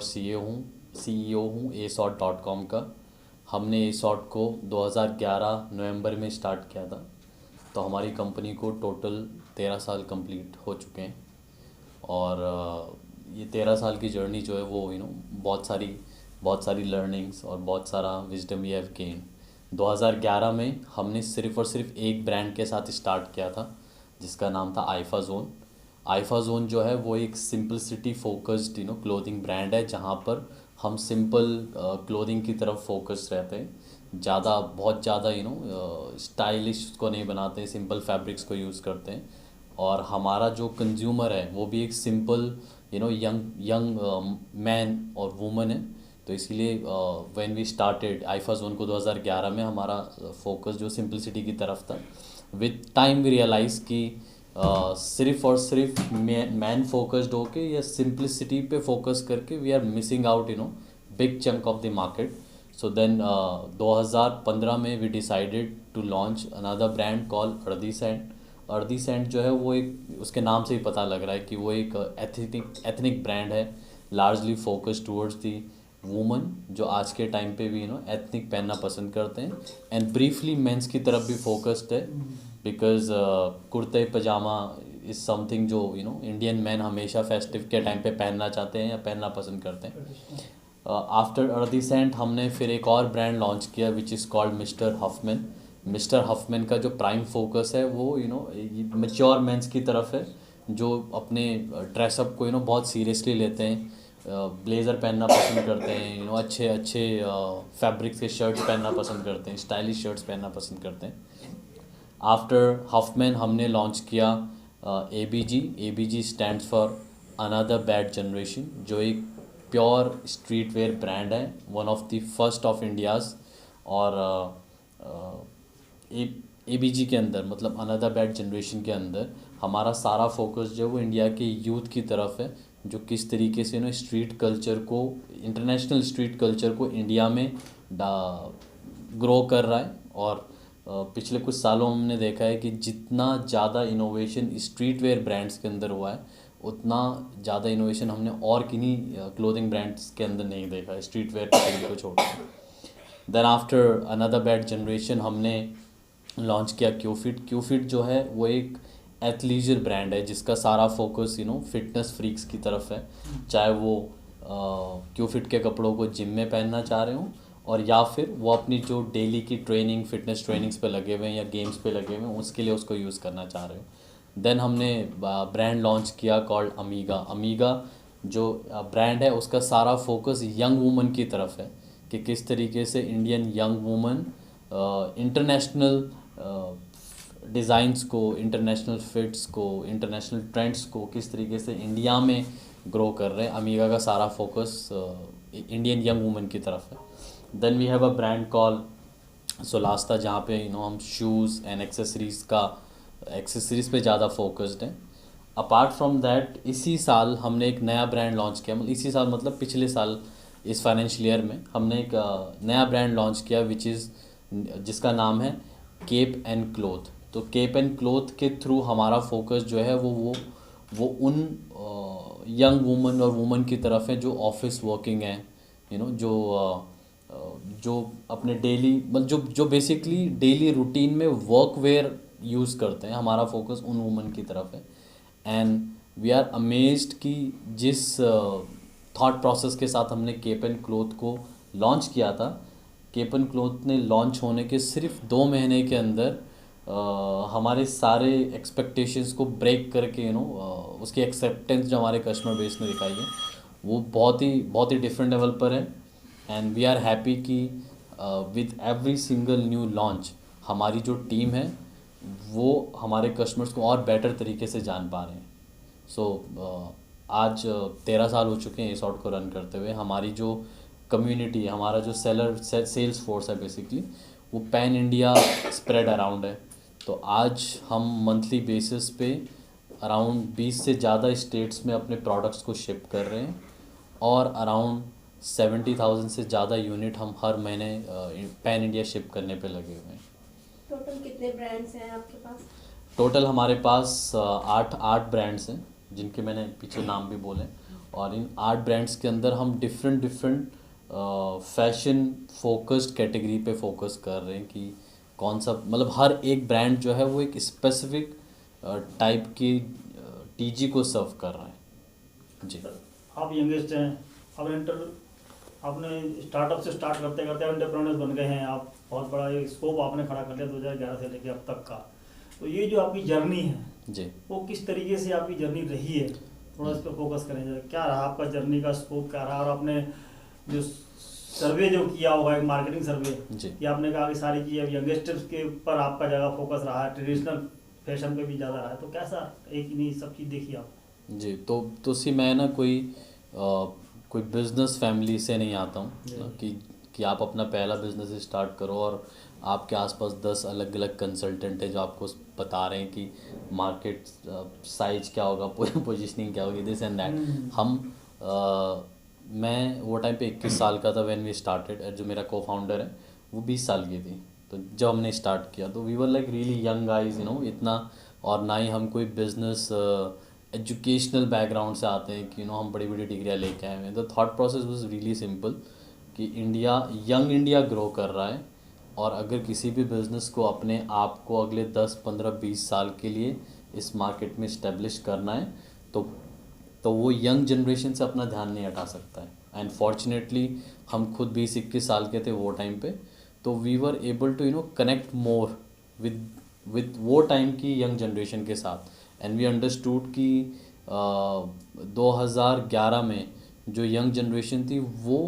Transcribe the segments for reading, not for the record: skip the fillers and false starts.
और सीईओ हूँ asort.com का। हमने asort को 2011 नवंबर में स्टार्ट किया था। तो हमारी कंपनी को टोटल 13 साल कंप्लीट हो चुके हैं। और ये 13 साल की जर्नी जो है वो बहुत सारी लर्निंग्स और बहुत सारा विजडम वी हैव गेन। 2011 में हमने सिर्फ़ और सिर्फ एक ब्रांड के साथ स्टार्ट किया था जिसका नाम था आईफा ज़ोन। आईफा ज़ोन जो है वो एक सिंपलिसिटी फोकस्ड क्लोथिंग ब्रांड है, जहाँ पर हम सिंपल क्लोथिंग की तरफ फोकस रहते हैं। बहुत ज़्यादा स्टाइलिश को नहीं बनाते हैं, सिंपल फैब्रिक्स को यूज़ करते हैं। और हमारा जो कंज्यूमर है वो भी एक सिंपल यंग यंग मैन और वुमन है। तो इसीलिए when we started Aifa zone को 2011 में, हमारा फोकस जो सिंपलिसिटी की तरफ था। विद टाइम वी रियलाइज़ कि सिर्फ और सिर्फ मैन फोकस्ड होके या सिंपलिसिटी पे फोकस करके we are missing out big chunk of the market. So then 2015 में we decided to launch another brand call Earthy Scent. Earthy Scent जो है वो एक, उसके नाम से ही पता लग रहा है कि वो एक एथनिक ब्रांड है, largely focused towards the woman, जो आज के टाइम पे भी एथनिक पहनना पसंद करते हैं। एंड ब्रीफली मेंस की तरफ भी फोकस्ड है, बिकॉज कुर्ते पजामा इज़ समथिंग जो इंडियन मैन हमेशा फेस्टिव के टाइम पे पहनना चाहते हैं या पहनना पसंद करते हैं। आफ्टर अर्दी सेंट हमने फिर एक और ब्रांड लॉन्च किया which is called mister Huffman. Mister Huffman का जो प्राइम फोकस है वो मैच्योर मेंस की तरफ है, जो अपने ड्रेसअप को बहुत सीरियसली लेते हैं, ब्लेज़र पहनना पसंद करते हैं, अच्छे अच्छे फैब्रिक्स के शर्ट्स पहनना पसंद करते हैं, स्टाइलिश शर्ट्स पहनना पसंद करते हैं। आफ्टर हफमैन हमने लॉन्च किया ABG stands for another bad generation, जो एक प्योर स्ट्रीट वेयर ब्रांड है, one of the first of India's. और ABG के अंदर, मतलब अनदर बैड जनरेशन के अंदर, हमारा सारा फोकस जो है वो इंडिया के यूथ की तरफ है, जो किस तरीके से स्ट्रीट कल्चर को, इंटरनेशनल स्ट्रीट कल्चर को इंडिया में ग्रो कर रहा है। और पिछले कुछ सालों में हमने देखा है कि जितना ज़्यादा इनोवेशन स्ट्रीट वेयर ब्रांड्स के अंदर हुआ है, उतना ज़्यादा इनोवेशन हमने और किन्हीं क्लोथिंग ब्रांड्स के अंदर नहीं देखा है, स्ट्रीट वेयर कैटेगरी को छोड़कर। Then after another bad generation हमने लॉन्च किया क्यूफिट जो है वो एक एथलीजर ब्रांड है, जिसका सारा फोकस फिटनेस फ्रीक्स की तरफ है, चाहे वो क्यूफिट के कपड़ों को जिम में पहनना चाह रहे हों, और या फिर वो अपनी जो डेली की ट्रेनिंग, फिटनेस ट्रेनिंग्स पे लगे हुए हैं या गेम्स पे लगे हुए हैं, उसके लिए उसको यूज़ करना चाह रहे हो। देन हमने ब्रांड लॉन्च किया कॉल्ड अमीगा जो ब्रांड है उसका सारा फोकस यंग वुमन की तरफ है, कि किस तरीके से Indian young woman international designs को, इंटरनेशनल फिट्स को, इंटरनेशनल ट्रेंड्स को किस तरीके से इंडिया में ग्रो कर रहे हैं। अमीगा का सारा फोकस इंडियन यंग वुमन की तरफ है। Then we have a brand call Solasta, जहाँ पे हम शूज़ एंड एक्सेसरीज़ पे ज़्यादा फोकस्ड हैं। अपार्ट फ्रॉम दैट, इसी साल हमने एक नया ब्रांड लॉन्च किया, मतलब इसी साल मतलब पिछले साल, इस फाइनेंशियल ईयर में हमने एक नया ब्रांड लॉन्च किया जिसका नाम है केप एंड क्लोथ। तो केप एंड क्लोथ के थ्रू हमारा फोकस जो है वो उन यंग वुमन और वुमन की तरफ है जो ऑफिस वर्किंग है, जो अपने डेली, मतलब जो बेसिकली डेली रूटीन में वर्क वेयर यूज़ करते हैं, हमारा फोकस उन वुमन की तरफ है। एंड वी आर अमेज्ड कि जिस थॉट प्रोसेस के साथ हमने केप एंड क्लोथ को लॉन्च किया था, केप एंड क्लोथ ने लॉन्च होने के सिर्फ 2 महीने के अंदर हमारे सारे एक्सपेक्टेशंस को ब्रेक करके उसकी एक्सेप्टेंस जो हमारे कस्टमर बेस ने दिखाई है वो बहुत ही डिफरेंट लेवल पर है। एंड वी आर हैप्पी कि with every single new launch हमारी जो टीम है वो हमारे कस्टमर्स को और बेटर तरीके से जान पा रहे हैं। सो आज 13 साल हो चुके हैं asort को रन करते हुए। हमारी जो कम्युनिटी है, हमारा जो सेल्स फोर्स है बेसिकली, वो पैन इंडिया स्प्रेड अराउंड है। तो आज हम मंथली बेसिस पे अराउंड 20 से ज़्यादा स्टेट्स में अपने प्रोडक्ट्स को शिप कर रहे हैं, और अराउंड 70,000 से ज़्यादा यूनिट हम हर महीने पैन इंडिया शिप करने पे लगे हुए हैं। टोटल कितने ब्रांड्स हैं आपके पास? टोटल हमारे पास आठ ब्रांड्स हैं, जिनके मैंने पीछे नाम भी बोले, और इन 8 ब्रांड्स के अंदर हम different different fashion focused category पे फोकस कर रहे हैं कि कौन सा, मतलब हर एक ब्रांड जो है वो एक स्पेसिफिक टाइप की टीजी को सर्व कर रहा है जी। आप यंगेस्ट हैं, आपने स्टार्टअप से स्टार्ट करते करते एंटरप्रेन्योर्स बन गए हैं आप, बहुत बड़ा एक स्कोप आपने खड़ा कर लिया 2011 से लेकर अब तक का। तो ये जो आपकी जर्नी है जी, वो किस तरीके से आपकी जर्नी रही है, थोड़ा इस पर फोकस करें जरा। क्या रहा आपका जर्नी का स्कोप, क्या रहा, और आपने जो सर्वे जो किया होगा एक मार्केटिंग सर्वे जी, कि आपने कहा कि सारी चीज़ अब यंगस्टर्स के ऊपर आपका ज़्यादा फोकस रहा है, ट्रेडिशनल फैशन पे भी ज़्यादा रहा है, तो कैसा एक नहीं सब चीज़ देखी आप? जी। तो सी मैं ना कोई बिजनेस फैमिली से नहीं आता हूँ ना कि आप अपना पहला बिजनेस स्टार्ट करो और आपके आसपास 10 अलग अलग कंसल्टेंट है जो आपको बता रहे हैं कि मार्केट साइज क्या होगा, पोजीशनिंग क्या होगी, दिस एंड दैट। मैं वो टाइम पे 21 साल का था व्हेन वी स्टार्टेड, जो मेरा को फाउंडर है वो 20 साल की थी। तो जब हमने स्टार्ट किया तो we were like really young guys इतना, और ना ही हम कोई बिजनेस एजुकेशनल बैकग्राउंड से आते हैं कि हम बड़ी बड़ी डिग्रियाँ लेके आए हैं। The thought process was really simple कि यंग इंडिया ग्रो कर रहा है, और अगर किसी भी बिज़नेस को अपने आप को अगले 10 15 20 साल के लिए इस मार्केट में इस्टेब्लिश करना है तो वो यंग जनरेशन से अपना ध्यान नहीं हटा सकता है। एंड फॉर्चुनेटली हम खुद 20-21 साल के थे वो टाइम पे, तो we were able to connect more with वो टाइम की यंग जनरेशन के साथ। एंड वी अंडरस्टूड कि 2011 में जो यंग जनरेशन थी वो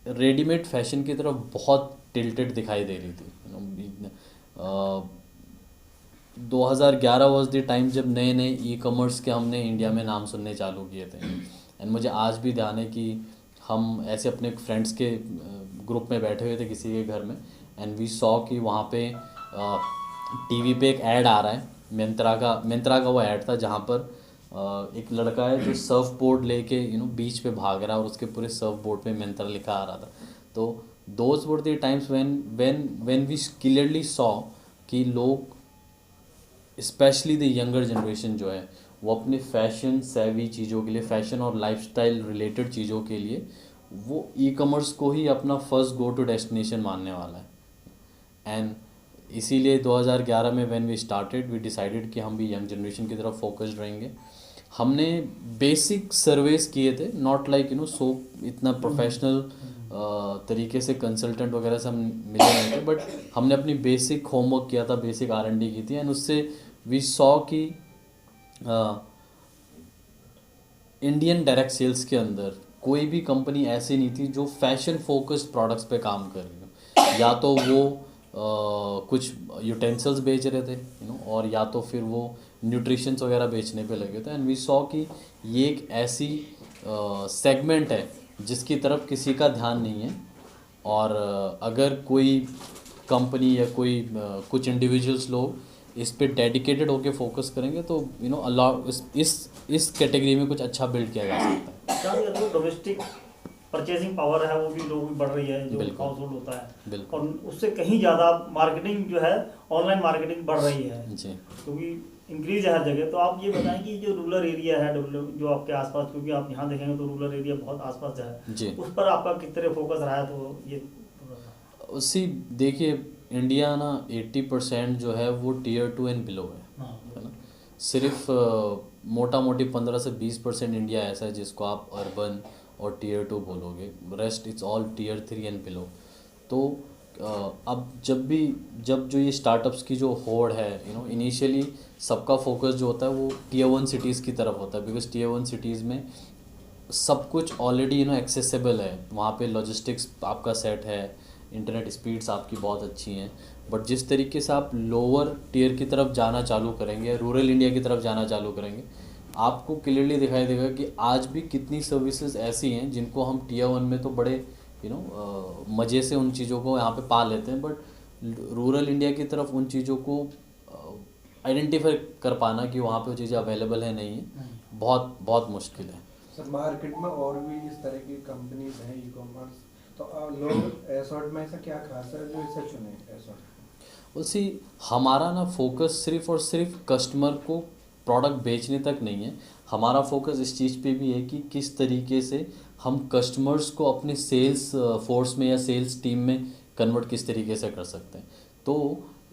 रेडीमेड फैशन की तरफ बहुत टिल्टेड दिखाई दे रही थी। 2011 वॉज द टाइम जब नए नए ई कॉमर्स के हमने इंडिया में नाम सुनने चालू किए थे। एंड मुझे आज भी ध्यान है कि हम ऐसे अपने फ्रेंड्स के ग्रुप में बैठे हुए थे किसी के घर में, एंड वी सॉ कि वहाँ पे टीवी पे एक ऐड आ रहा है, मिंत्रा का वो ऐड था जहाँ पर एक लड़का है जो सर्फ बोर्ड लेके बीच पे भाग रहा है और उसके पूरे सर्फ बोर्ड पे मिंत्रा लिखा आ रहा था। तो those were the times when we clearly saw कि लोग स्पेशली द यंगर जनरेशन जो है वो अपने फैशन सेवी चीज़ों के लिए, फैशन और लाइफस्टाइल रिलेटेड चीज़ों के लिए वो ई कॉमर्स को ही अपना फर्स्ट गो टू डेस्टिनेशन मानने वाला है। एंड इसीलिए 2011 में when we started we decided कि हम भी यंग जनरेशन की तरफ फोकस्ड रहेंगे। हमने बेसिक सर्वेस किए थे, नॉट लाइक सो इतना प्रोफेशनल तरीके से कंसल्टेंट वगैरह से हम मिले नहीं थे, बट हमने अपनी बेसिक होमवर्क किया था, बेसिक R&D की थी, एंड उससे वी सॉ कि इंडियन डायरेक्ट सेल्स के अंदर कोई भी कंपनी ऐसी नहीं थी जो फैशन फोकस्ड प्रोडक्ट्स पे काम कर रही हो। या तो वो कुछ यूटेंसिल्स बेच रहे थे और या तो फिर वो न्यूट्रिशंस वगैरह बेचने पे लगे थे। एंड वी सॉ कि ये एक ऐसी सेगमेंट है जिसकी तरफ किसी का ध्यान नहीं है, और अगर कोई कंपनी या कोई कुछ इंडिविजुअल्स लोग इस पे डेडिकेटेड होकर फोकस करेंगे तो अलाउ इस कैटेगरी में कुछ अच्छा बिल्ड किया जा सकता है। डोमेस्टिक परचेजिंग पावर है वो भी लोगों की बढ़ रही है, जो हाउस होल्ड होता है, और उससे कहीं ज़्यादा मार्केटिंग जो है ऑनलाइन मार्केटिंग बढ़ रही है जी, क्योंकि इंक्रीज है हर जगह। तो आप ये बताएं कि जो रूरल एरिया है जो आपके आसपास, क्योंकि आप यहाँ देखेंगे तो रूरल एरिया बहुत आसपास है जी, उस पर आपका किस तरह फोकस रहा है? तो ये उसी देखिए इंडिया ना 80% जो है वो Tier 2 एंड बिलो है ना। सिर्फ मोटा मोटी 15 से 20% इंडिया ऐसा है जिसको आप अर्बन और Tier 2 बोलोगे, rest it's all Tier 3 and below. तो अब जब जो ये स्टार्टअप्स की जो होड़ है इनिशियली सबका फोकस जो होता है वो Tier 1 सिटीज़ की तरफ होता है, बिकॉज Tier 1 सिटीज़ में सब कुछ ऑलरेडी एक्सेसिबल है, वहाँ पे लॉजिस्टिक्स आपका सेट है, इंटरनेट स्पीड्स आपकी बहुत अच्छी हैं। बट जिस तरीके से आप लोअर टियर की तरफ जाना चालू करेंगे, रूरल इंडिया की तरफ जाना चालू करेंगे, आपको क्लियरली दिखाई देगा कि आज भी कितनी सर्विसेज ऐसी हैं जिनको हम Tier 1 में तो बड़े मज़े से उन चीज़ों को यहाँ पे पा लेते हैं, बट रूरल इंडिया की तरफ उन चीज़ों को आइडेंटिफाई कर पाना कि वहाँ पे वो चीज़ें अवेलेबल है नहीं है, बहुत बहुत मुश्किल है। सर मार्केट में और भी इस तरह की कंपनीज हैं ई कॉमर्स, तो लोग एसॉर्ट में ऐसा क्या खास है जो इसे चुने एसॉर्ट? उसी हमारा ना फोकस सिर्फ और सिर्फ कस्टमर को प्रोडक्ट बेचने तक नहीं है, हमारा फोकस इस चीज़ पे भी है कि किस तरीके से हम कस्टमर्स को अपने सेल्स फोर्स में या सेल्स टीम में कन्वर्ट किस तरीके से कर सकते हैं। तो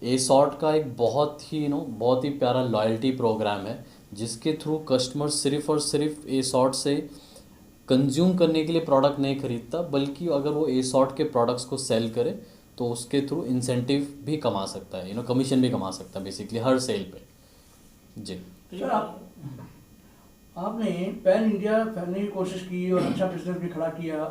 एसॉर्ट का एक बहुत ही बहुत ही प्यारा लॉयल्टी प्रोग्राम है, जिसके थ्रू कस्टमर सिर्फ़ और सिर्फ एसॉर्ट से कंज्यूम करने के लिए प्रोडक्ट नहीं खरीदता, बल्कि अगर वो एसॉर्ट के प्रोडक्ट्स को सेल करे तो उसके थ्रू इंसेंटिव भी कमा सकता है, कमीशन भी कमा सकता है बेसिकली हर सेल पे। जी सर, आपने पैन इंडिया फैलने की कोशिश की और अच्छा बिजनेस भी खड़ा किया।